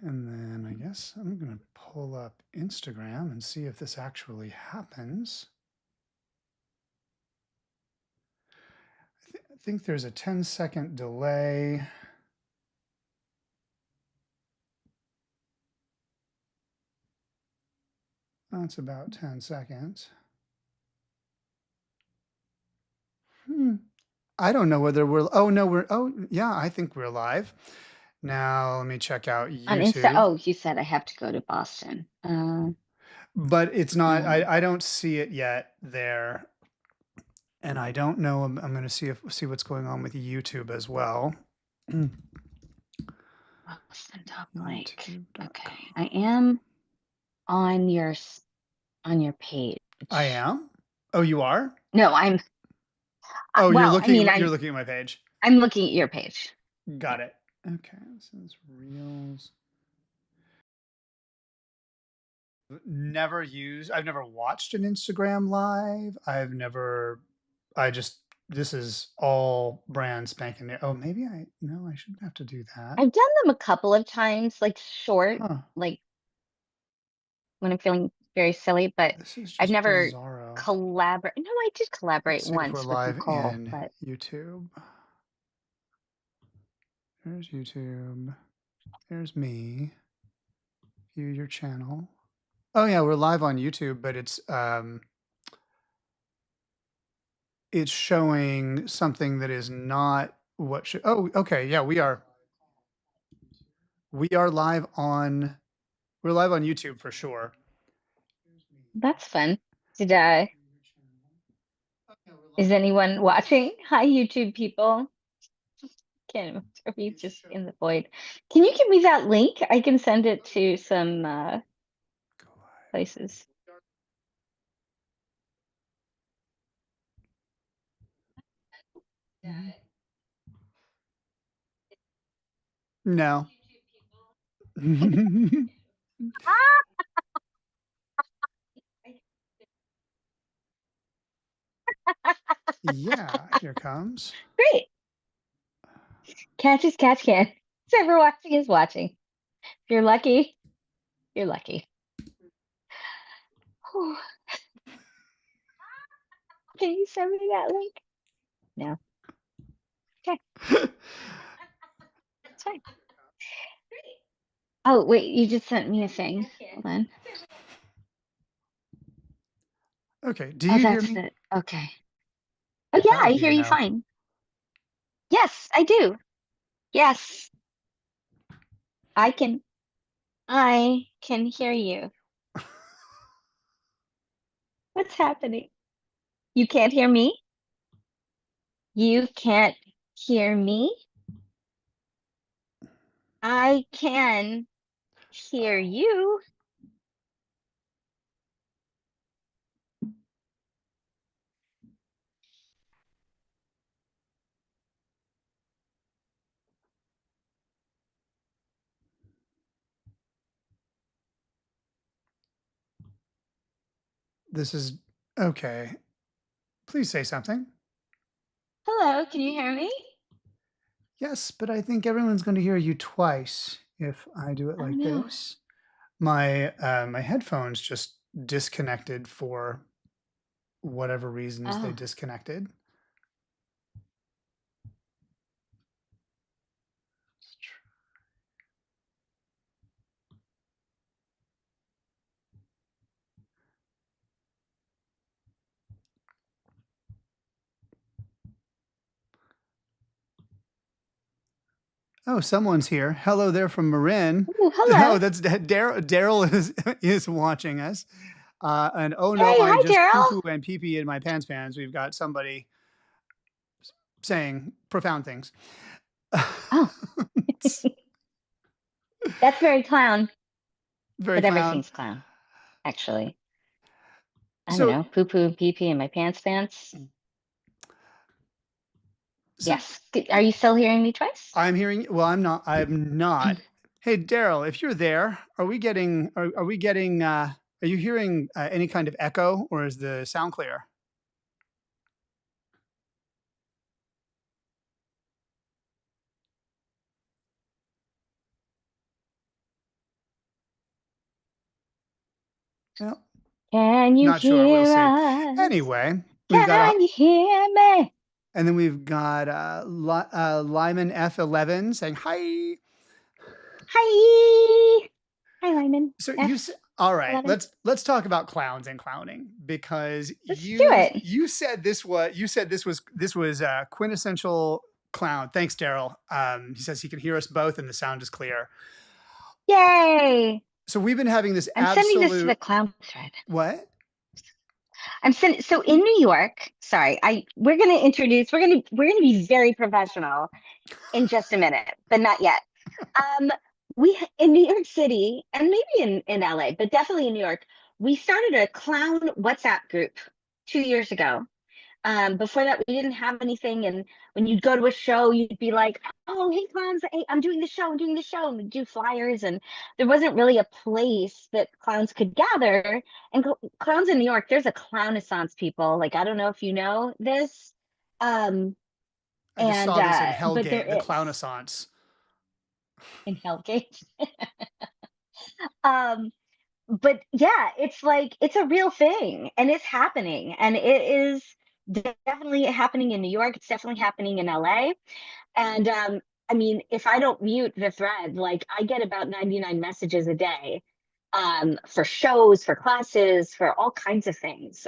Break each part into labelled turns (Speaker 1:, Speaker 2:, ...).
Speaker 1: And then I guess I'm going to pull up Instagram and see if this actually happens. I think there's a 10-second delay. That's about 10 seconds. I don't know whether we're, oh no, oh yeah, I think we're live. Now let me check out
Speaker 2: On Insta.
Speaker 1: YouTube.
Speaker 2: Oh, you said I have to go to Boston.
Speaker 1: But it's not, I don't see it yet there. And I don't know, I'm going to see what's going on with YouTube as well.
Speaker 2: Boston Top Lake. Okay, I am on your page.
Speaker 1: I am? Oh, you are?
Speaker 2: No, I'm.
Speaker 1: Oh, you're
Speaker 2: Well, I
Speaker 1: looking
Speaker 2: mean,
Speaker 1: at, you're looking at my page.
Speaker 2: I'm looking at your page.
Speaker 1: Got it. Okay, this is Reels. I've never watched an Instagram live. This is all brand spanking new. Oh, maybe no, I shouldn't have to do that.
Speaker 2: I've done them a couple of times, like short,
Speaker 1: Huh.
Speaker 2: like when I'm feeling very silly, but
Speaker 1: This is
Speaker 2: I've
Speaker 1: just
Speaker 2: never
Speaker 1: bizarro.
Speaker 2: collaborate. No, I did
Speaker 1: Let's
Speaker 2: collaborate
Speaker 1: see if we're
Speaker 2: once with
Speaker 1: live
Speaker 2: Nicole,
Speaker 1: in
Speaker 2: but
Speaker 1: YouTube. There's YouTube. There's me. View your channel. Oh yeah, we're live on YouTube, but it's showing something that is not what should. Oh, okay. Yeah, we are. We are live on. We're live on YouTube for sure.
Speaker 2: that's fun. Did is anyone watching? Hi, YouTube people. Can are we just in the void? Can you give me that link? I can send it to some places.
Speaker 1: No. Yeah, here comes.
Speaker 2: Great. Catch as catch can. Whoever watching is watching. If you're lucky, you're lucky. Whew. Can you send me that link? No. Okay. It's fine. Oh, wait, you just sent me a thing. Hold on.
Speaker 1: Okay. Do
Speaker 2: Oh,
Speaker 1: you hear
Speaker 2: that's
Speaker 1: me?
Speaker 2: it. Okay. Oh, yeah,
Speaker 1: That
Speaker 2: I
Speaker 1: would be
Speaker 2: hear
Speaker 1: a
Speaker 2: you
Speaker 1: no.
Speaker 2: fine. Yes, I do. Yes, I can. I can hear you. What's happening? You can't hear me? You can't hear me? I can hear you.
Speaker 1: This is okay. Please say something.
Speaker 2: Hello, can you hear me?
Speaker 1: Yes, but I think everyone's going to hear you twice if I do it
Speaker 2: Oh
Speaker 1: like
Speaker 2: no.
Speaker 1: this. My headphones just disconnected for whatever reasons they
Speaker 2: Oh,
Speaker 1: disconnected. Let's try. Oh, someone's here. Hello there from Marin.
Speaker 2: ooh, hello.
Speaker 1: Oh, that's Daryl. Daryl is watching us. And oh no,
Speaker 2: Hey,
Speaker 1: I
Speaker 2: hi,
Speaker 1: just poo
Speaker 2: Daryl.
Speaker 1: poo and pee pee in my pants pants. We've got somebody saying profound things.
Speaker 2: Oh, that's very clown,
Speaker 1: Very
Speaker 2: but
Speaker 1: clown.
Speaker 2: everything's clown, actually. I don't
Speaker 1: So,
Speaker 2: know, poo poo and pee pee in my pants pants.
Speaker 1: so
Speaker 2: Yes. Are you still hearing me twice?
Speaker 1: I'm hearing. Well, I'm not. I'm not. Hey, Daryl, if you're there, are we getting? Are we getting? Are you hearing any kind of echo, or is the sound clear? Well,
Speaker 2: Can you
Speaker 1: not sure. We'll
Speaker 2: hear
Speaker 1: see.
Speaker 2: us?
Speaker 1: Anyway, we've got a
Speaker 2: Can you hear me?
Speaker 1: and then we've got Lyman F11 saying hi.
Speaker 2: Hi. Hi, Lyman.
Speaker 1: So you
Speaker 2: F
Speaker 1: all right,
Speaker 2: 11.
Speaker 1: let's talk about clowns and clowning because
Speaker 2: Let's do it.
Speaker 1: you said this was a quintessential clown. Thanks, Daryl. He says he can hear us both and the sound is clear.
Speaker 2: Yay.
Speaker 1: So we've been having this
Speaker 2: I'm sending this to the
Speaker 1: absolute
Speaker 2: clown thread.
Speaker 1: what?
Speaker 2: I'm sending so in New York, sorry, we're gonna introduce, we're gonna be very professional in just a minute, but not yet. We in New York City and maybe in LA, but definitely in New York, we started a clown WhatsApp group 2 years ago. Before that, we didn't have anything, and when you'd go to a show, you'd be like, "Oh, hey clowns, hey, I'm doing the show, I'm doing the show," and we'd do flyers, and there wasn't really a place that clowns could gather. And clowns in New York, there's a clownaissance, people. Like I don't know if you know this, um,
Speaker 1: I just
Speaker 2: and
Speaker 1: saw this in
Speaker 2: but there
Speaker 1: Hellgate, the
Speaker 2: is
Speaker 1: clownaissance.
Speaker 2: in Hellgate. um, but yeah, it's like it's a real thing and it's happening and it is definitely happening in New York. It's definitely happening in LA. And I mean, if I don't mute the thread, like I get about 99 messages a day for shows, for classes, for all kinds of things.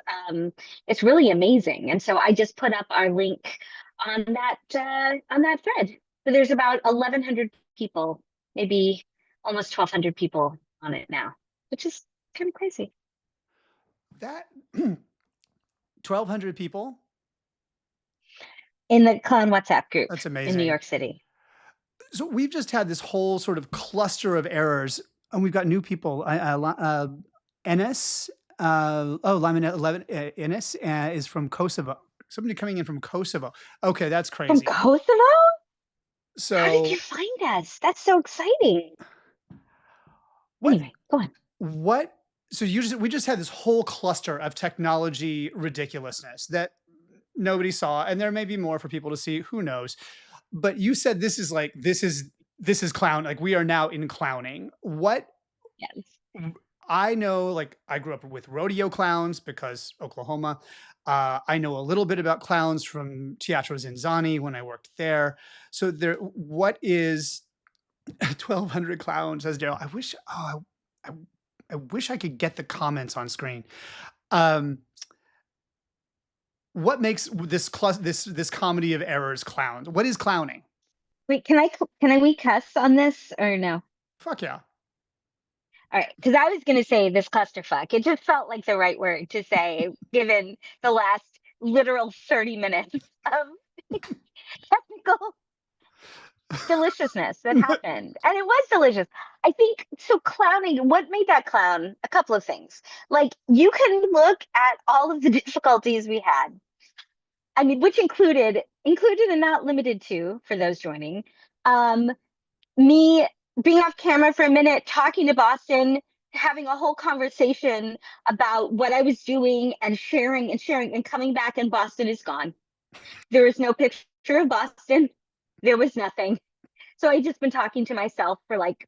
Speaker 2: It's really amazing. And so I just put up our link on that thread. So there's about 1,100 people, maybe almost 1,200 people on it now, which is kind of crazy.
Speaker 1: That 1,200 people.
Speaker 2: In the clown WhatsApp group
Speaker 1: That's
Speaker 2: in New
Speaker 1: amazing.
Speaker 2: York City.
Speaker 1: So we've just had this whole sort of cluster of errors, and we've got new people. Enes, Lyman 11, Enes is from Kosovo. Somebody coming in from Kosovo. Okay, that's
Speaker 2: From
Speaker 1: crazy.
Speaker 2: Kosovo? How did you
Speaker 1: So
Speaker 2: find us? That's so exciting.
Speaker 1: what?
Speaker 2: Anyway, go on.
Speaker 1: What? So we just had this whole cluster of technology ridiculousness that nobody saw, and there may be more for people to see. Who knows? But you said this is clown. Like we are now in clowning. What
Speaker 2: Yes.
Speaker 1: I know, like I grew up with rodeo clowns because Oklahoma. I know a little bit about clowns from Teatro Zinzani when I worked there. So there, what is 1,200 clowns? Says Daryl. I, I wish I could get the comments on screen. Um, what makes this comedy of errors clowns? What is clowning?
Speaker 2: Wait, can I we cuss on this or no?
Speaker 1: Fuck yeah.
Speaker 2: All right, because I was gonna say this clusterfuck. It just felt like the right word to say, given the last literal 30 minutes of technical deliciousness that
Speaker 1: What?
Speaker 2: happened. And it was delicious. I think so. Clowning, what made that clown? A couple of things. Like, you can look at all of the difficulties we had. I mean, which included and not limited to, for those joining, um, me being off camera for a minute, talking to Boston, having a whole conversation about what I was doing and sharing and coming back, and Boston is gone. There is no picture of Boston. There was nothing. So I just been talking to myself for like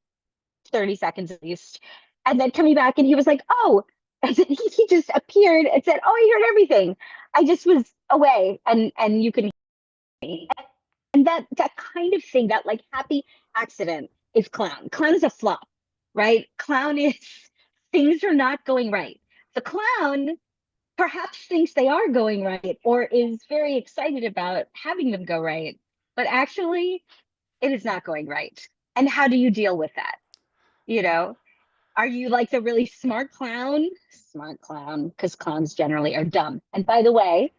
Speaker 2: 30 seconds at least. And then coming back and he was like, "Oh," and then he just appeared and said, "Oh, I heard everything. I just was away and you can hear me." And that kind of thing, that like happy accident is clown. Clown is a flop, right? Clown is things are not going right. The clown perhaps thinks they are going right or is very excited about having them go right, but actually it is not going right. And how do you deal with that? You know, are you like the really smart clown? Smart clown, because clowns generally are dumb. And by the way,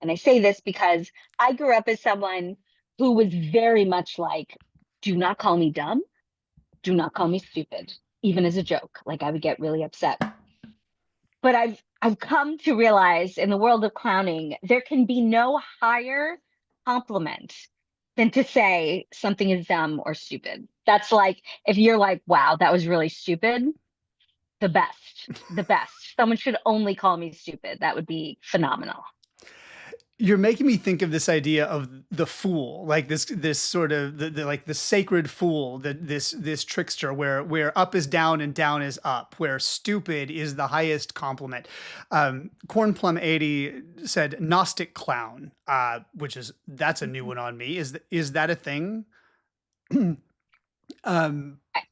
Speaker 2: and I say this because I grew up as someone who was very much like, do not call me dumb, do not call me stupid, even as a joke. Like I would get really upset. But I've come to realize in the world of clowning, there can be no higher compliment than to say something is dumb or stupid. That's like if you're like, wow, that was really stupid, the best. The best. Someone should only call me stupid. That would be phenomenal.
Speaker 1: You're making me think of this idea of the fool, like this sort of like the sacred fool, that this trickster, where up is down and down is up, where stupid is the highest compliment. Corn Plum 80 said Gnostic clown, which is, that's a new one on me. Is that a thing? um,
Speaker 2: I,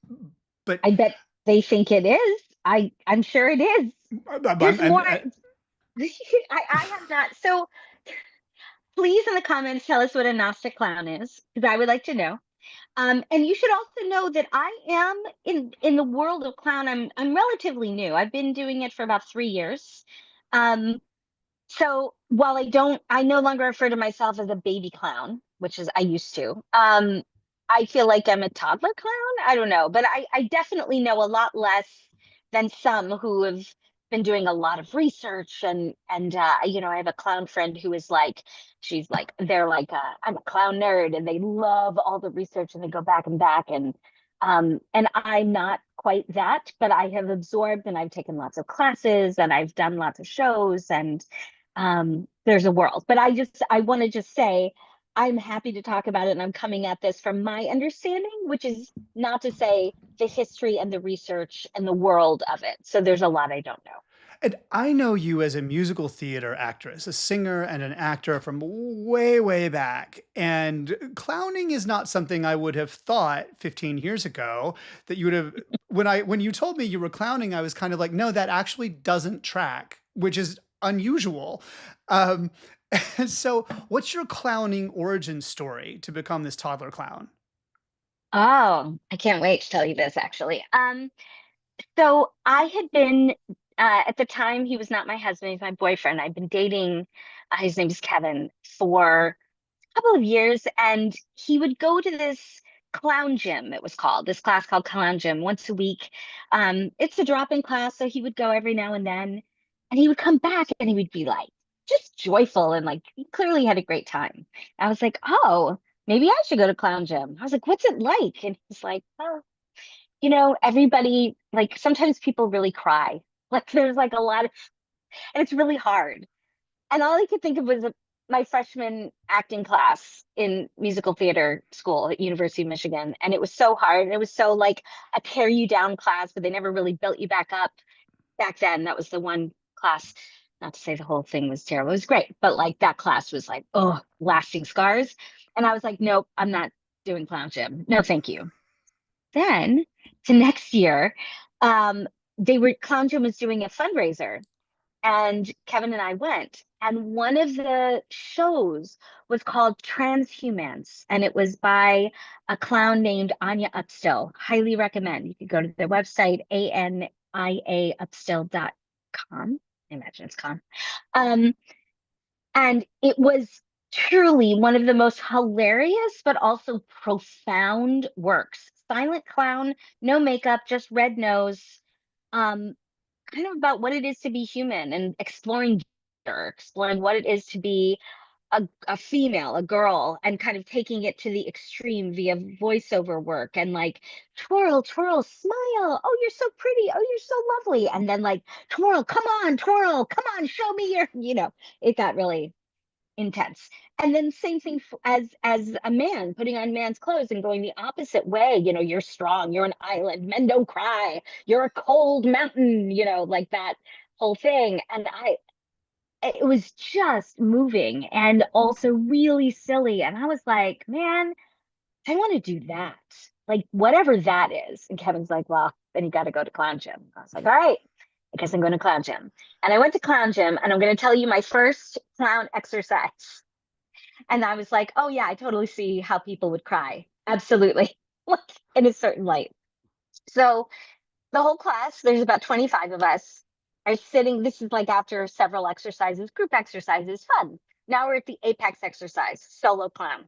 Speaker 1: but
Speaker 2: I bet they think it is. I'm sure it is. There's more. I have not. So please in the comments tell us what a Gnostic clown is, because I would like to know. And you should also know that I am in the world of clown. I'm relatively new. I've been doing it for about 3 years. Um, So while I no longer refer to myself as a baby clown, which is I used to. I feel like I'm a toddler clown. I don't know, but I definitely know a lot less than some who have been doing a lot of research and I have a clown friend who is like, she's like, they're like, I'm a clown nerd, and they love all the research and they go back and back, and I'm not quite that, but I have absorbed and I've taken lots of classes and I've done lots of shows, and there's a world. But I want to just say I'm happy to talk about it, and I'm coming at this from my understanding, which is not to say the history and the research and the world of it. So there's a lot I don't know.
Speaker 1: And I know you as a musical theater actress, a singer and an actor from way, way back. And clowning is not something I would have thought 15 years ago that you would have. When you told me you were clowning, I was kind of like, no, that actually doesn't track, which is unusual. Um, so, what's your clowning origin story to become this toddler clown?
Speaker 2: Oh, I can't wait to tell you this actually. So I had been at the time he was not my husband, he's my boyfriend. I'd been dating his name is Kevin for couple of years, and he would go to this clown gym, it was called, this class called clown gym, once a week. It's a drop-in class, so he would go every now and then, and he would come back and he would be like just joyful, and like he clearly had a great time. I was like, oh, maybe I should go to clown gym. I was like, what's it like? And he's like, oh, everybody, like sometimes people really cry. Like there's like a lot of, and it's really hard, and all I could think of was my freshman acting class in musical theater school at University of Michigan. And it was so hard. And it was so like a tear you down class, but they never really built you back up back then. That was the one class, not to say the whole thing was terrible. It was great, but like that class was like, oh, lasting scars. And I was like, nope, I'm not doing clown gym. No, thank you. Then the next year, um, clown gym was doing a fundraiser, and Kevin and I went. And one of the shows was called Transhumance, and it was by a clown named Anya Upstill. Highly recommend. You could go to their website, aniaupstill.com. I imagine it's com. Um, and it was truly one of the most hilarious but also profound works. Silent clown, no makeup, just red nose. Um, Kind of about what it is to be human and exploring gender, exploring what it is to be a female, a girl, and kind of taking it to the extreme via voiceover work and like twirl, twirl, smile. Oh, you're so pretty. Oh, you're so lovely. And then like twirl, come on, twirl, come on, show me it got really intense. And then same thing as a man putting on man's clothes and going the opposite way. You're strong, you're an island, men don't cry, you're a cold mountain, like that whole thing. And it was just moving and also really silly, and I was like, man, I want to do that, like whatever that is. And Kevin's like, well, then you got to go to clown gym. I was like, all right, I guess I'm going to clown gym. And I went to clown gym, and I'm going to tell you my first clown exercise. And I was like, oh yeah, I totally see how people would cry. Absolutely. Like in a certain light. So the whole class, there's about 25 of us, are sitting. This is like after several exercises, group exercises, fun. Now we're at the apex exercise, solo clown.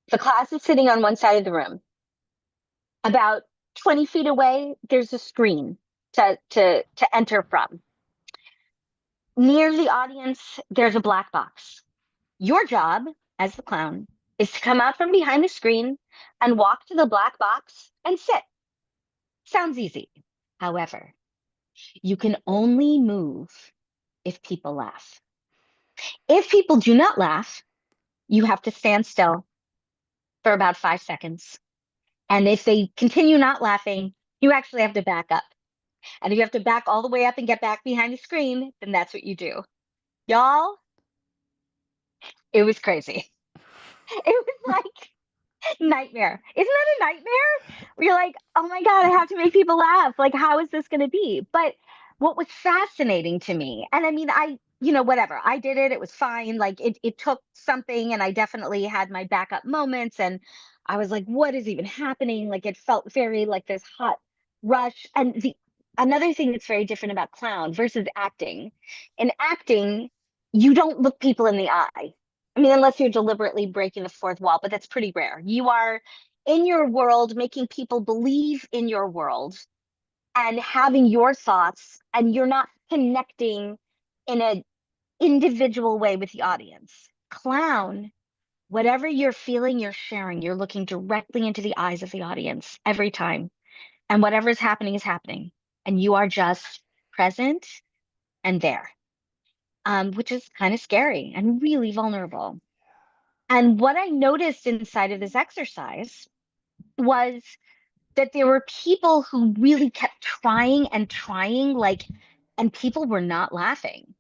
Speaker 2: The class is sitting on one side of the room. About 20 feet away, there's a screen to enter from. Near the audience, there's a black box. Your job as the clown is to come out from behind the screen and walk to the black box and sit. Sounds easy. However, you can only move if people laugh. If people do not laugh, you have to stand still for about 5 seconds. And if they continue not laughing, you actually have to back up. And if you have to back all the way up and get back behind the screen, then that's what you do. Y'all, it was crazy. It was like nightmare. Isn't that a nightmare? Where you're like, oh my God, I have to make people laugh. Like, how is this going to be? But what was fascinating to me, and I mean, whatever, I did it. It was fine. Like, it took something, and I definitely had my backup moments. And I was like, what is even happening? Like, it felt very like this hot rush. And another thing that's very different about clown versus acting, in acting, you don't look people in the eye. I mean, unless you're deliberately breaking the fourth wall, but that's pretty rare. You are in your world, making people believe in your world and having your thoughts, and you're not connecting in an individual way with the audience. Clown, whatever you're feeling, you're sharing. You're looking directly into the eyes of the audience every time. And whatever is happening is happening. And you are just present and there, which is kind of scary and really vulnerable. And what I noticed inside of this exercise was that there were people who really kept trying and trying, like, and people were not laughing.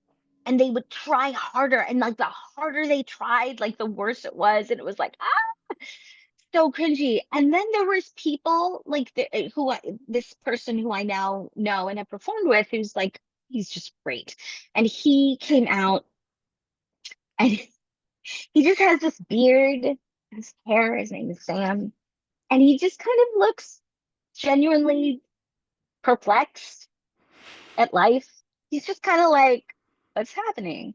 Speaker 2: And they would try harder. And like the harder they tried, like the worse it was. And it was like, so cringy. And then there was people like this person who I now know and have performed with, who's like, he's just great. And he came out and he just has this beard, his hair, his name is Sam. And he just kind of looks genuinely perplexed at life. He's just kind of like, what's happening?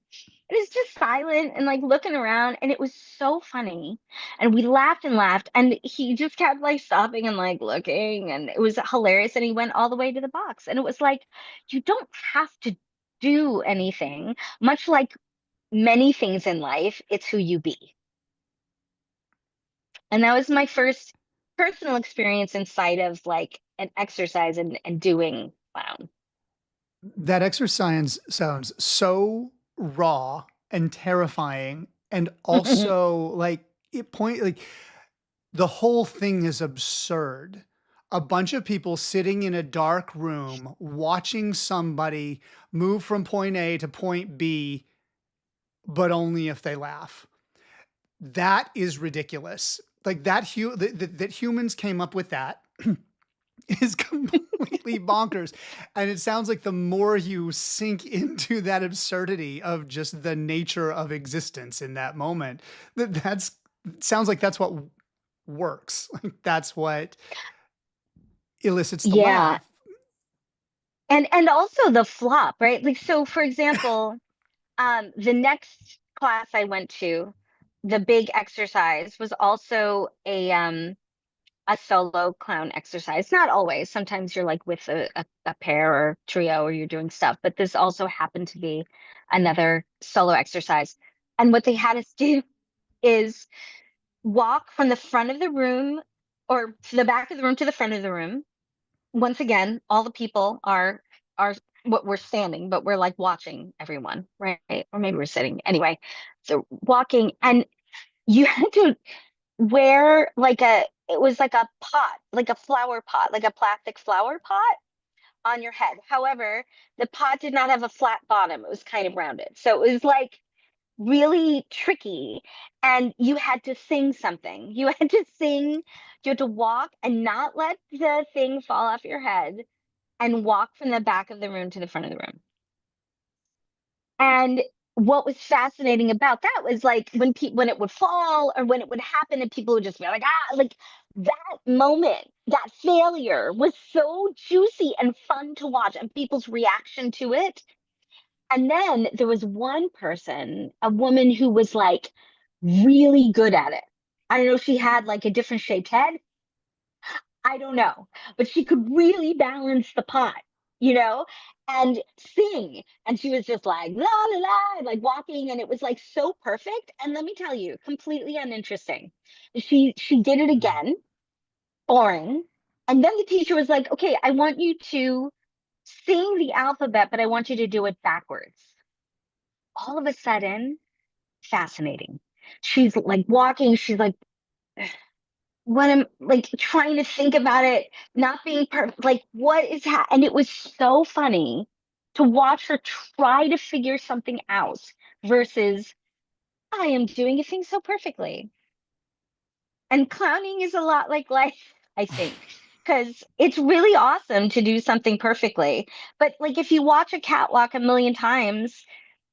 Speaker 2: And it's just silent and like looking around. And it was so funny. And we laughed and laughed. And he just kept like stopping and like looking. And it was hilarious. And he went all the way to the box. And it was like, you don't have to do anything, much like many things in life, it's who you be. And that was my first personal experience inside of like an exercise and doing clown.
Speaker 1: That exercise sounds so raw and terrifying, and also like the whole thing is absurd. A bunch of people sitting in a dark room watching somebody move from point A to point B, but only if they laugh. That is ridiculous. Like that humans came up with that is completely bonkers. And it sounds like the more you sink into that absurdity of just the nature of existence in that moment, that's sounds like that's what works. Like that's what elicits the
Speaker 2: Yeah.
Speaker 1: laugh.
Speaker 2: And also the flop, right? Like, so for example, the next class I went to, the big exercise was also a solo clown exercise. Not always. Sometimes you're like with a pair or trio, or you're doing stuff, but this also happened to be another solo exercise. And what they had us do is walk from the front of the room, or to the back of the room to the front of the room. Once again, all the people are what we're standing, but we're like watching everyone, right? Or maybe we're sitting. Anyway, so walking, and you had to wear like it was like a pot, like a flower pot, like a plastic flower pot on your head. However, the pot did not have a flat bottom. It was kind of rounded. So it was like really tricky. And you had to sing something. You had to sing, you had to walk and not let the thing fall off your head, and walk from the back of the room to the front of the room. And what was fascinating about that was like when it would fall or when it would happen, and people would just be like, like that moment, that failure was so juicy and fun to watch, and people's reaction to it. And then there was one person, a woman who was like really good at it. I don't know if she had like a different shaped head. I don't know, but she could really balance the pot, you know, and sing. And she was just like la la la, like walking, and it was like so perfect. And let me tell you, completely uninteresting. She did it again, boring. And then the teacher was like, "Okay, I want you to sing the alphabet, but I want you to do it backwards." all of a sudden, fascinating. She's like walking, she's like, what am like trying to think about it, not being perfect, like what is and it was so funny to watch her try to figure something out versus I am doing a thing so perfectly. And clowning is a lot like life, I think, because it's really awesome to do something perfectly. But like if you watch a catwalk a million times,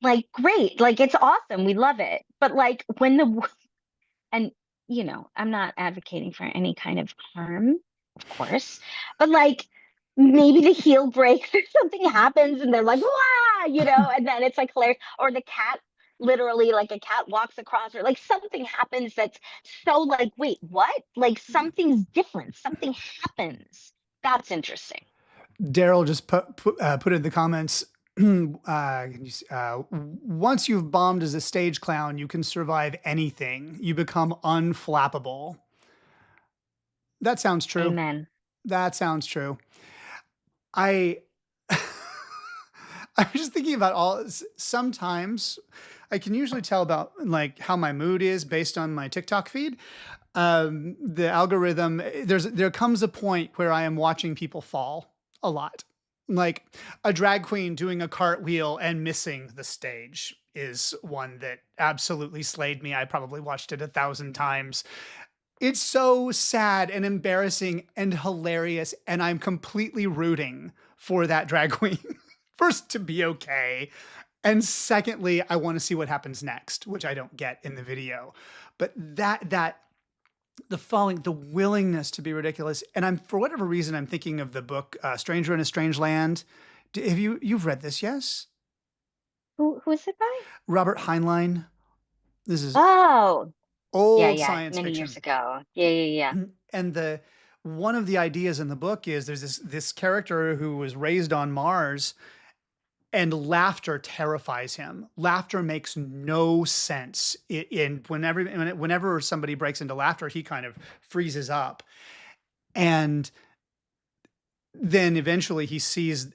Speaker 2: like great, like it's awesome, we love it. But like when the and I'm not advocating for any kind of harm, of course, but like maybe the heel breaks or something happens and they're like, wow, and then it's like hilarious. Or the cat literally like a cat walks across or like something happens that's so like, wait, what? Like something's different, something happens. That's interesting.
Speaker 1: Daryl just put in the comments. Once you've bombed as a stage clown, you can survive anything. You become unflappable. That sounds true.
Speaker 2: Amen.
Speaker 1: That sounds true. I I was just thinking about sometimes I can usually tell about like how my mood is based on my TikTok feed. The algorithm, there comes a point where I am watching people fall a lot. Like a drag queen doing a cartwheel and missing the stage is one that absolutely slayed me. I probably watched it 1,000 times. It's so sad and embarrassing and hilarious, and I'm completely rooting for that drag queen. First, to be okay. And secondly, I want to see what happens next, which I don't get in the video. But the falling, the willingness to be ridiculous. And I'm, for whatever reason, I'm thinking of the book Stranger in a Strange Land. Have you've read this? Yes.
Speaker 2: Who's it by?
Speaker 1: Robert Heinlein. This is
Speaker 2: Oh, yeah,
Speaker 1: old
Speaker 2: yeah,
Speaker 1: science
Speaker 2: many years
Speaker 1: fiction.
Speaker 2: ago. Yeah, yeah, yeah.
Speaker 1: And the one of the ideas in the book is there's this character who was raised on Mars, and laughter terrifies him. Laughter makes no sense. Whenever somebody breaks into laughter, he kind of freezes up. And then eventually he sees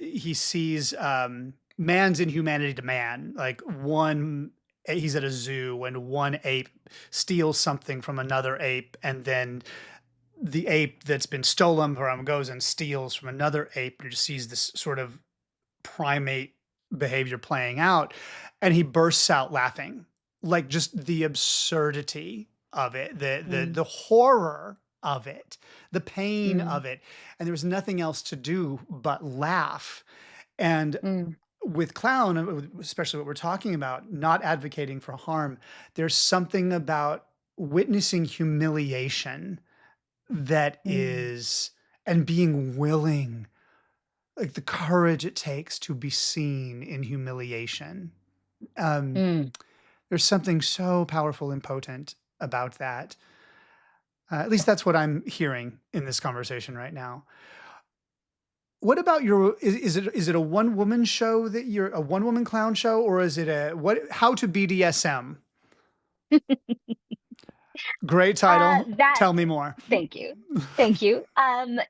Speaker 1: man's inhumanity to man. Like he's at a zoo and one ape steals something from another ape, and then the ape that's been stolen from goes and steals from another ape, and just sees this sort of primate behavior playing out, and he bursts out laughing, like just the absurdity of it,
Speaker 2: Mm,
Speaker 1: the horror of it, the pain
Speaker 2: mm,
Speaker 1: of it, and there was nothing else to do but laugh. And
Speaker 2: mm,
Speaker 1: with clown, especially what we're talking about, not advocating for harm, there's something about witnessing humiliation that
Speaker 2: mm,
Speaker 1: is, and being willing, like the courage it takes to be seen in humiliation. Um,
Speaker 2: mm.
Speaker 1: there's something so powerful and potent about that. At least that's what I'm hearing in this conversation right now. What about is it a one woman show that you're a one woman clown show, or is it a what how to BDSM? Great title.
Speaker 2: That
Speaker 1: Tell me more.
Speaker 2: Thank you. Thank you.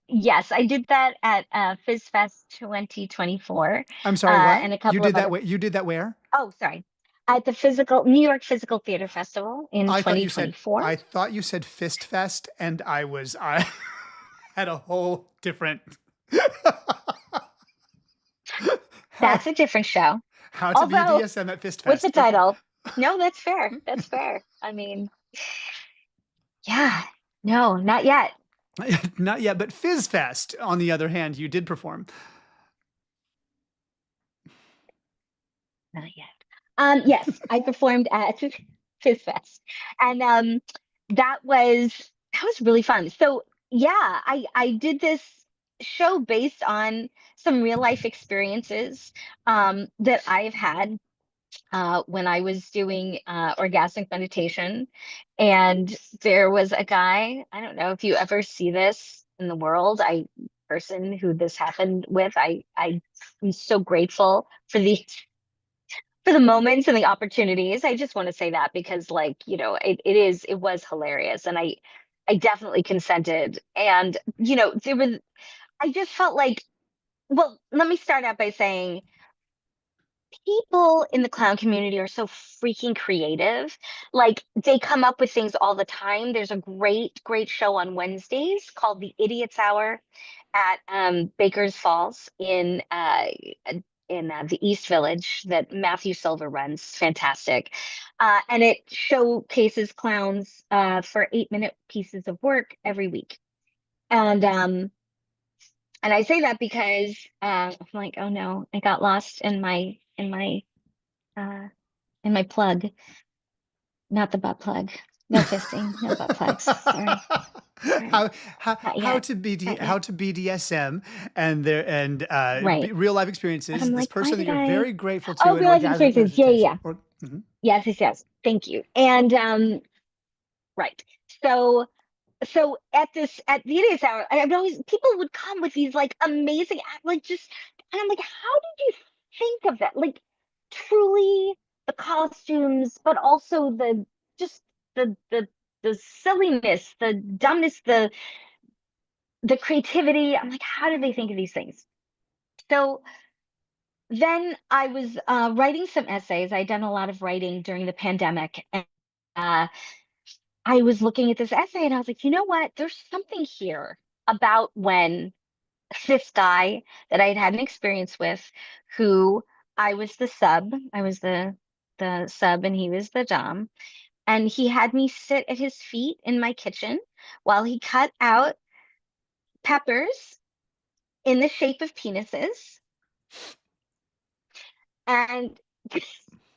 Speaker 2: Yes, I did that at Fizz Fest 2024,
Speaker 1: I'm sorry, what?
Speaker 2: and a
Speaker 1: You
Speaker 2: couple
Speaker 1: did
Speaker 2: of
Speaker 1: that
Speaker 2: other.
Speaker 1: way you did that where?
Speaker 2: Oh, sorry, at the physical New York Physical Theater Festival in
Speaker 1: I thought you said
Speaker 2: 2024.
Speaker 1: I thought you said Fist Fest, and I had a whole different how
Speaker 2: That's a different show.
Speaker 1: how to
Speaker 2: Although
Speaker 1: BDSM at Fist
Speaker 2: with the
Speaker 1: Fest. Okay.
Speaker 2: title, no, that's fair. That's fair. I mean, yeah, no, not yet.
Speaker 1: Not yet, but Fizz Fest, on the other hand, you did perform.
Speaker 2: Not yet. Yes, I performed at Fizz Fest, and that was really fun. So yeah, I did this show based on some real life experiences that I've had when I was doing orgasmic meditation, and there was a guy. I don't know if you ever see this in the world. Person who this happened with. I'm so grateful for the moments and the opportunities. I just want to say that because like, it was hilarious, and I definitely consented. And I just felt like, well, let me start out by saying people in the clown community are so freaking creative. Like they come up with things all the time. There's a great show on Wednesdays called The Idiot's Hour at Baker's Falls in the East Village that Matthew Silver runs. Fantastic. And it showcases clowns for 8-minute pieces of work every week. And I say that because I'm like, oh no, I got lost uh in my plug, not the butt plug. No fisting, no butt plugs. Sorry, sorry,
Speaker 1: how how
Speaker 2: not
Speaker 1: how
Speaker 2: yet,
Speaker 1: to
Speaker 2: not
Speaker 1: how
Speaker 2: yet.
Speaker 1: to BDSM and
Speaker 2: Right.
Speaker 1: real life
Speaker 2: And
Speaker 1: experiences.
Speaker 2: I'm
Speaker 1: This
Speaker 2: like, why
Speaker 1: person that
Speaker 2: did
Speaker 1: you're
Speaker 2: I?
Speaker 1: very grateful to
Speaker 2: Oh,
Speaker 1: in
Speaker 2: real life
Speaker 1: orgasmic
Speaker 2: experiences. Yeah, yeah,
Speaker 1: meditation.
Speaker 2: yeah.
Speaker 1: Or mhm.
Speaker 2: Yes, yes, yes. Thank you. And right. So at the idiot's hour, I would always people would come with these like amazing like just and I'm like, how did you think of that? Like truly the costumes, but also the just the silliness, the dumbness, the creativity. I'm like, how did they think of these things? So then I was writing some essays. I'd done a lot of writing during the pandemic, and uh, I was looking at this essay, and I was like, you know what? There's something here about when this guy that I had had an experience with, who I was the sub, I was the sub, and he was the dom, and he had me sit at his feet in my kitchen while he cut out peppers in the shape of penises and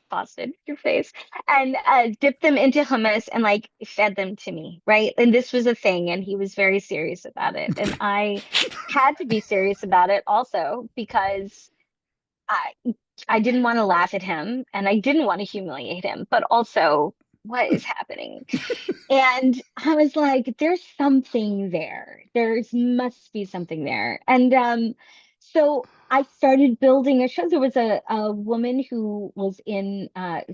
Speaker 2: Boston, your face, and dipped them into hummus and like fed them to me, right? And this was a thing, and he was very serious about it, and I had to be serious about it also because I I didn't want to laugh at him and I didn't want to humiliate him, but also what is happening? And I was like, there's something there. There's must be something there. And so I started building a show. There was a woman who was in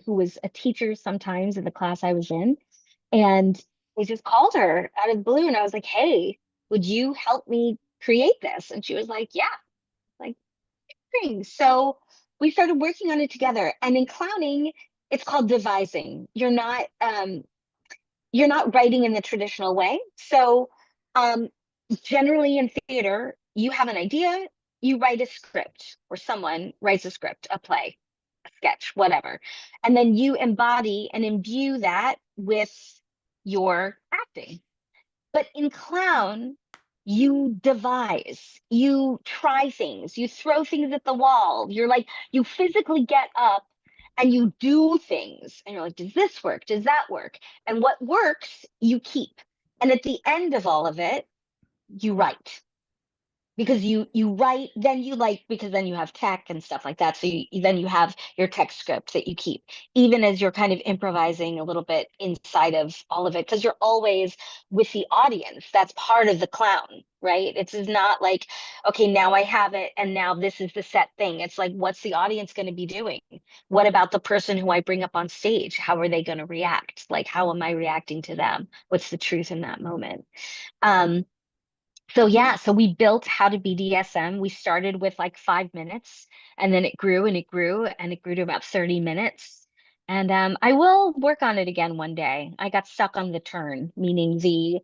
Speaker 2: who was a teacher sometimes in the class I was in. And I just called her out of the blue and I was like, hey, would you help me create this? And she was like, yeah, like thing. So we started working on it together. And in clowning, it's called devising. You're not writing in the traditional way. So, um, generally in theater, you have an idea, you write a script, or someone writes a script, a play, a sketch, whatever. And then you embody and imbue that with your acting. But in clown, you devise, you try things, you throw things at the wall. You're like, you physically get up and you do things. And you're like, does this work? Does that work? And what works, you keep. And at the end of all of it, you write because you write then you like because then you have tech and stuff like that so then you have your text script that you keep even as you're kind of improvising a little bit inside of all of it because you're always with the audience. That's part of the clown, right? It's not like okay, now I have it and now this is the set thing. It's like what's the audience going to be doing? What about the person who I bring up on stage? How are they going to react? Like how am I reacting to them? What's the truth in that moment? um so yeah, so we built how to BDSM. We started with like 5 minutes and then it grew and it grew and it grew to about 30 minutes. And I will work on it again one day. I got stuck on the turn, meaning the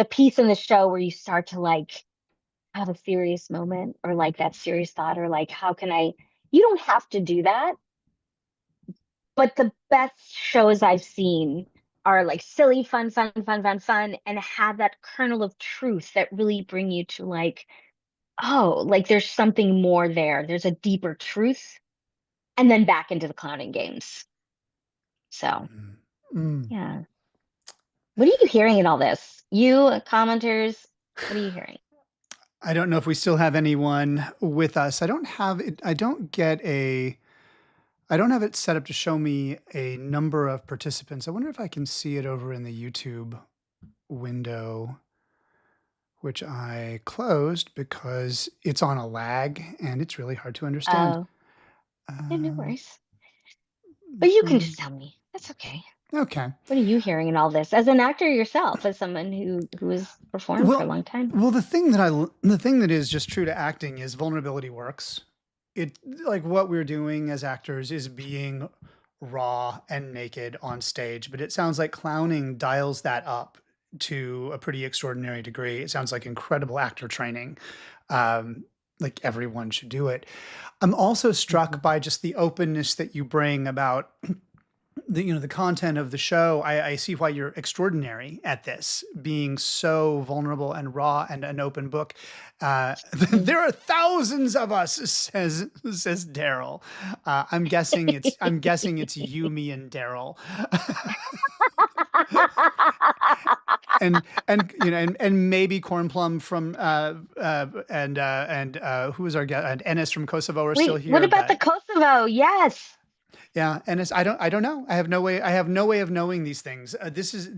Speaker 2: piece in the show where you start to like have a serious moment or like that serious thought or like how can I you don't have to do that, but the best shows I've seen are like silly, fun, and have that kernel of truth that really bring you to like oh, like there's something more there. There's a deeper truth, and then back into the clowning games. So,
Speaker 1: Mm. Mm.
Speaker 2: yeah. What are you hearing in all this? You commenters, what are you hearing?
Speaker 1: I don't know if we still have anyone with us. I don't have it. I don't have it set up to show me a number of participants. I wonder if I can see it over in the YouTube window, which I closed because it's on a lag and it's really hard to understand.
Speaker 2: Oh, yeah, no
Speaker 1: Um,
Speaker 2: worries. But you can
Speaker 1: Zoom.
Speaker 2: just tell me. That's okay.
Speaker 1: Okay.
Speaker 2: What are you hearing in all this? As an actor yourself, as someone who has performed for a
Speaker 1: Well,
Speaker 2: long time.
Speaker 1: well, the thing that is just true to acting is vulnerability works. it like what we're doing as actors is being raw and naked on stage, but it sounds like clowning dials that up to a pretty extraordinary degree. It sounds like incredible actor training. Um, like everyone should do it. I'm also struck
Speaker 2: Mhm.
Speaker 1: by just the openness that you bring about the content of the show. I see why you're extraordinary at this, being so vulnerable and raw and an open book.
Speaker 2: Mm.
Speaker 1: There are thousands of us, says Daryl. I'm guessing it's you, me, and Daryl. And maybe Cornplum from who was our guest, and Ennis from Kosovo are still
Speaker 2: Wait, what
Speaker 1: here,
Speaker 2: about the
Speaker 1: but
Speaker 2: Kosovo? Yes.
Speaker 1: yeah, Ennis, I don't know. I have no way of knowing these things. This is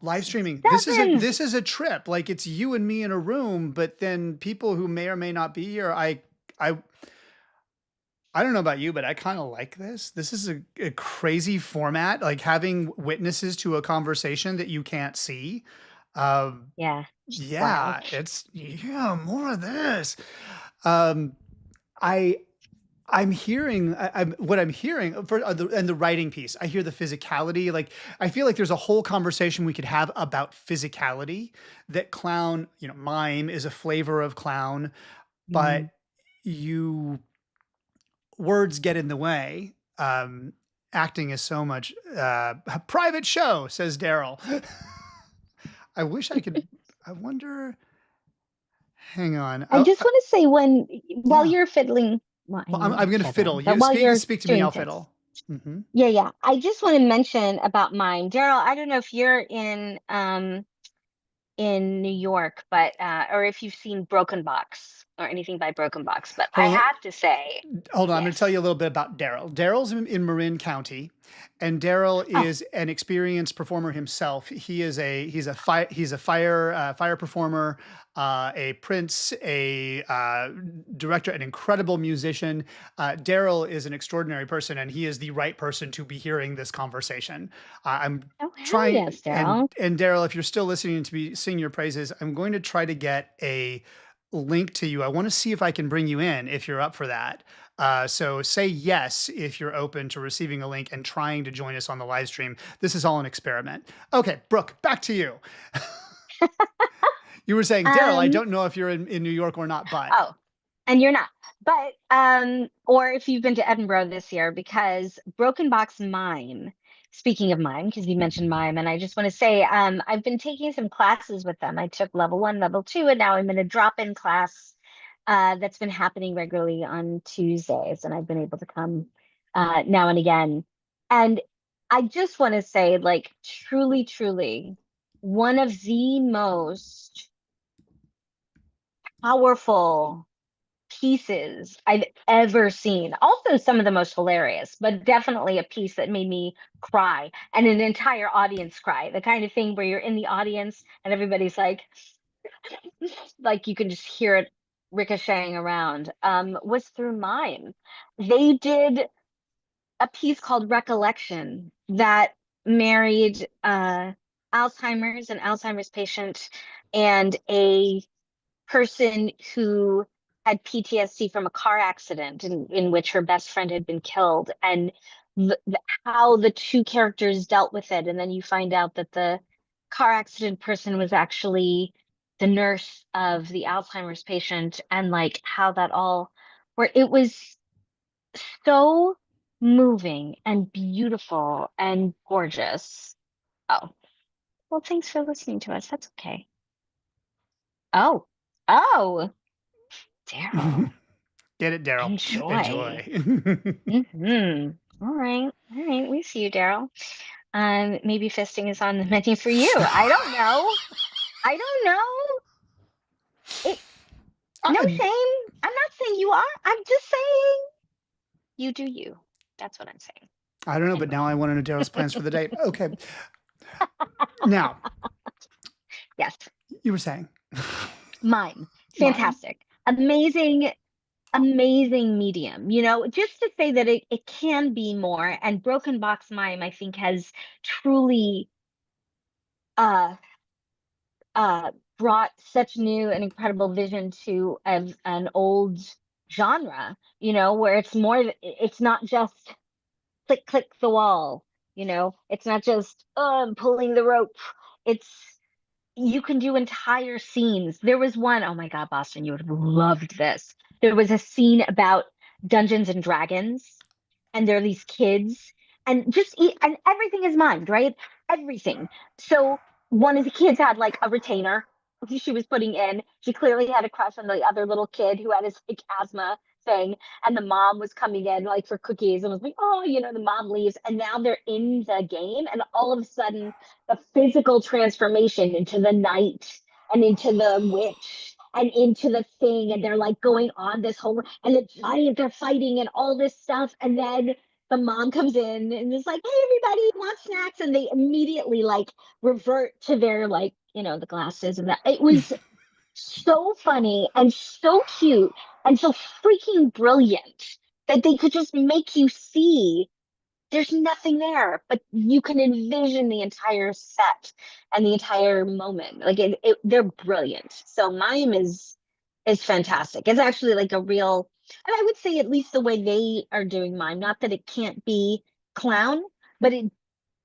Speaker 1: live streaming. This is a
Speaker 2: Dozens.
Speaker 1: this is a trip. Like it's you and me in a room, but then people who may or may not be here. I I don't know about you, but I kind of like this. This is a crazy format, like having witnesses to a conversation that you can't see. Um,
Speaker 2: Yeah. Wow.
Speaker 1: yeah, more of this. Um, I what I'm hearing for the writing piece. I hear the physicality. Like I feel like there's a whole conversation we could have about physicality. That clown, mime is a flavor of clown, but
Speaker 2: Mm.
Speaker 1: you words get in the way. Acting is so much a private show, says Daryl. I wish I could. I wonder. Hang on.
Speaker 2: I
Speaker 1: Oh,
Speaker 2: just want to say while
Speaker 1: yeah.
Speaker 2: you're fiddling, well, I
Speaker 1: Well,
Speaker 2: know
Speaker 1: I'm
Speaker 2: you're
Speaker 1: going to fiddle.
Speaker 2: fiddling, but
Speaker 1: You
Speaker 2: while you're
Speaker 1: speak to me.
Speaker 2: doing
Speaker 1: I'll
Speaker 2: things,
Speaker 1: fiddle. Hmm.
Speaker 2: yeah, yeah. I just want to mention about mine, Daryl. I don't know if you're in New York, but or if you've seen Broken Box or anything by Broken Box, but I
Speaker 1: Hold on.
Speaker 2: have to say,
Speaker 1: Hold on, I'm going to tell
Speaker 2: yes.
Speaker 1: you a little bit about Daryl. Daryl's in Marin County, and Daryl
Speaker 2: Oh,
Speaker 1: is an experienced performer himself. He's a fire performer, a prince, a director, an incredible musician. Daryl is an extraordinary person, and he is the right person to be hearing this conversation. I'm
Speaker 2: oh, hell
Speaker 1: trying,
Speaker 2: yes,
Speaker 1: and
Speaker 2: Daryl.
Speaker 1: Daryl, if you're still listening to me sing your praises, I'm going to try to get a link to you. I want to see if I can bring you in if you're up for that. So say yes if you're open to receiving a link and trying to join us on the live stream. This is all an experiment. Okay, Brooke, back to you. You were saying, Daryl, I
Speaker 2: Um,
Speaker 1: don't know if you're in New York or not, but
Speaker 2: oh, and you're not. But or if you've been to Edinburgh this year, because Broken Box Mime, speaking of Mime, because you mentioned Mime, and I just want to say, I've been taking some classes with them. I took level 1, level 2, and now I'm in a drop-in class that's been happening regularly on Tuesdays, and I've been able to come now and again. And I just want to say, like, truly, truly, one of the most powerful pieces I've ever seen. Also, some of the most hilarious, but definitely a piece that made me cry and an entire audience cry. The kind of thing where you're in the audience and everybody's like you can just hear it ricocheting around. Was through Mime. They did a piece called Recollection that married Alzheimer's, an Alzheimer's patient, and a person who had PTSD from a car accident in which her best friend had been killed, and how the two characters dealt with it. And then you find out that the car accident person was actually the nurse of the Alzheimer's patient, and like how that all, where it was so moving and beautiful and gorgeous. Oh, well, thanks for listening to us. That's okay. Oh, oh. Daryl,
Speaker 1: get it, Daryl.
Speaker 2: enjoy.
Speaker 1: Enjoy.
Speaker 2: All right. All right. We see you, Daryl. Maybe fisting is on the menu for you. I don't know. I don't know. It No
Speaker 1: I,
Speaker 2: shame. I'm not saying you are. I'm just saying you do you. That's what I'm saying.
Speaker 1: I don't know, but now
Speaker 2: Anyway.
Speaker 1: I want to know Daryl's plans for the day. Okay, now
Speaker 2: Yes.
Speaker 1: you were saying
Speaker 2: Mime.
Speaker 1: mime.
Speaker 2: Fantastic. Amazing, amazing medium. Just to say that it can be more, and Broken Box Mime, I think, has truly uh brought such new and incredible vision to an old genre, where it's more, it's not just click, click the wall, it's not just, oh, I'm pulling the rope. It's, you can do entire scenes. There was one, oh my God, Boston, you would have loved this. There was a scene about Dungeons and Dragons, and there are these kids, and and everything is mimed, right? Everything. So one of the kids had like a retainer she was putting in. She clearly had a crush on the other little kid who had his like asthma thing. And the mom was coming in like for cookies and was like, oh, the mom leaves. And now they're in the game. And all of a sudden, the physical transformation into the knight and into the witch and into the thing, and they're like going on this whole, and the giants are fighting and all this stuff, and then the mom comes in and is like, hey, everybody want snacks, and they immediately like revert to their like, the glasses, and that it was so funny and so cute and so freaking brilliant that they could just make you see there's nothing there, but you can envision the entire set and the entire moment. Like they're brilliant. So Mime is fantastic. It's actually like a real, and I would say at least the way they are doing Mime, not that it can't be clown, but it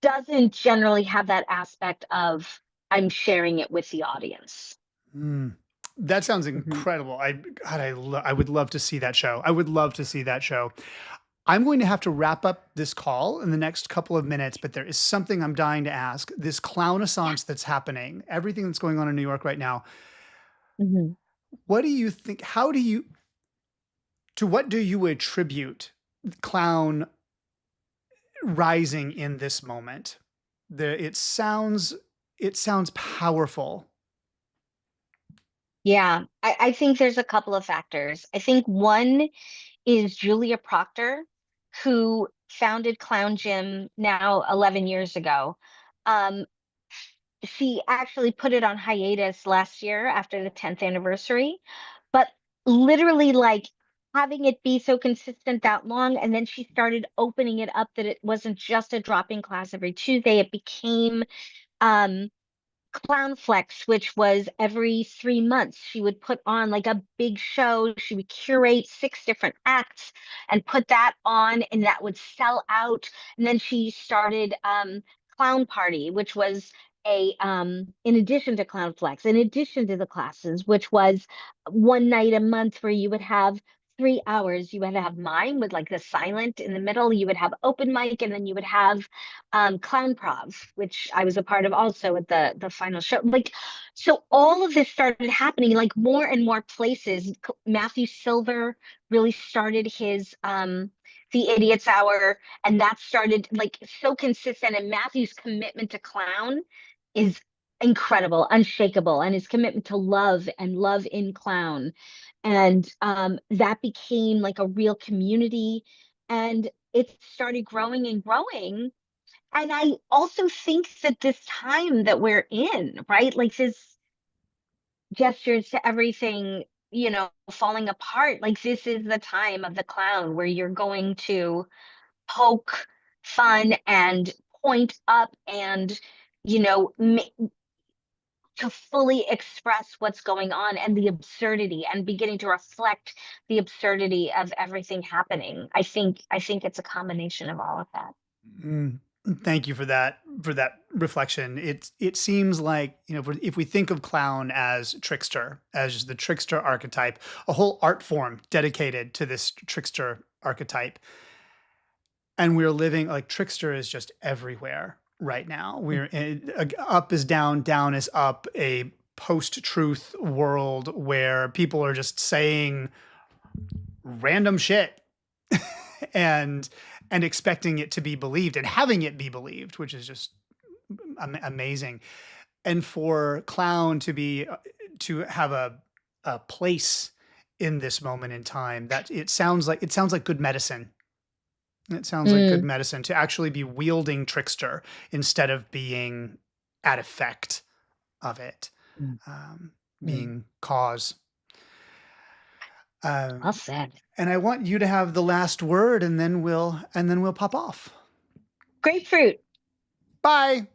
Speaker 2: doesn't generally have that aspect of I'm sharing it with the audience.
Speaker 1: Mm. That sounds
Speaker 2: Mhm.
Speaker 1: incredible. I would love to see that show. I would love to see that show. I'm going to have to wrap up this call in the next couple of minutes, but there is something I'm dying to ask. This
Speaker 2: Yeah.
Speaker 1: clownaissance that's happening, everything that's going on in New York right now,
Speaker 2: Mhm.
Speaker 1: what do you think? To what do you attribute clown rising in this moment? It sounds powerful.
Speaker 2: Yeah, I think there's a couple of factors. I think one is Julia Proctor, who founded Clown Gym now 11 years ago. Um, she actually put it on hiatus last year after the 10th anniversary, but literally like having it be so consistent that long, and then she started opening it up that it wasn't just a drop-in class every Tuesday. It became um Clown Flex, which was every 3 months, she would put on like a big show. She would curate 6 different acts and put that on, and that would sell out. And then she started Clown Party, which was in addition to Clown Flex, in addition to the classes, which was one night a month where you would have 3 hours. You would have mime with like the silent in the middle. You would have open mic, and then you would have Clown Prov, which I was a part of also at the final show. Like, so all of this started happening like more and more places. Matthew Silver really started his the Idiot's Hour, and that started like so consistent. And Matthew's commitment to clown is incredible, unshakable, and his commitment to love and love in clown. And that became like a real community, and it started growing and growing. And I also think that this time that we're in, right? Like this gestures to everything, falling apart. Like this is the time of the clown where you're going to poke fun and point up and, you know, to fully express what's going on and the absurdity and beginning to reflect the absurdity of everything happening. I think it's a combination of all of that.
Speaker 1: Mm, thank you for that reflection. It seems like, if we think of clown as trickster, as the trickster archetype, a whole art form dedicated to this trickster archetype, and we're living like trickster is just everywhere right now. Up is down, down is up, a post-truth world where people are just saying random shit and expecting it to be believed and having it be believed, which is just amazing. And for clown to have a place in this moment in time, that it sounds like good medicine. It sounds like good
Speaker 2: Mm,
Speaker 1: medicine to actually be wielding trickster instead of being at effect of it,
Speaker 2: mm,
Speaker 1: um,
Speaker 2: mm.
Speaker 1: being cause.
Speaker 2: Well
Speaker 1: Um,
Speaker 2: said.
Speaker 1: and I want you to have the last word, and then we'll pop off.
Speaker 2: Grapefruit.
Speaker 1: Bye.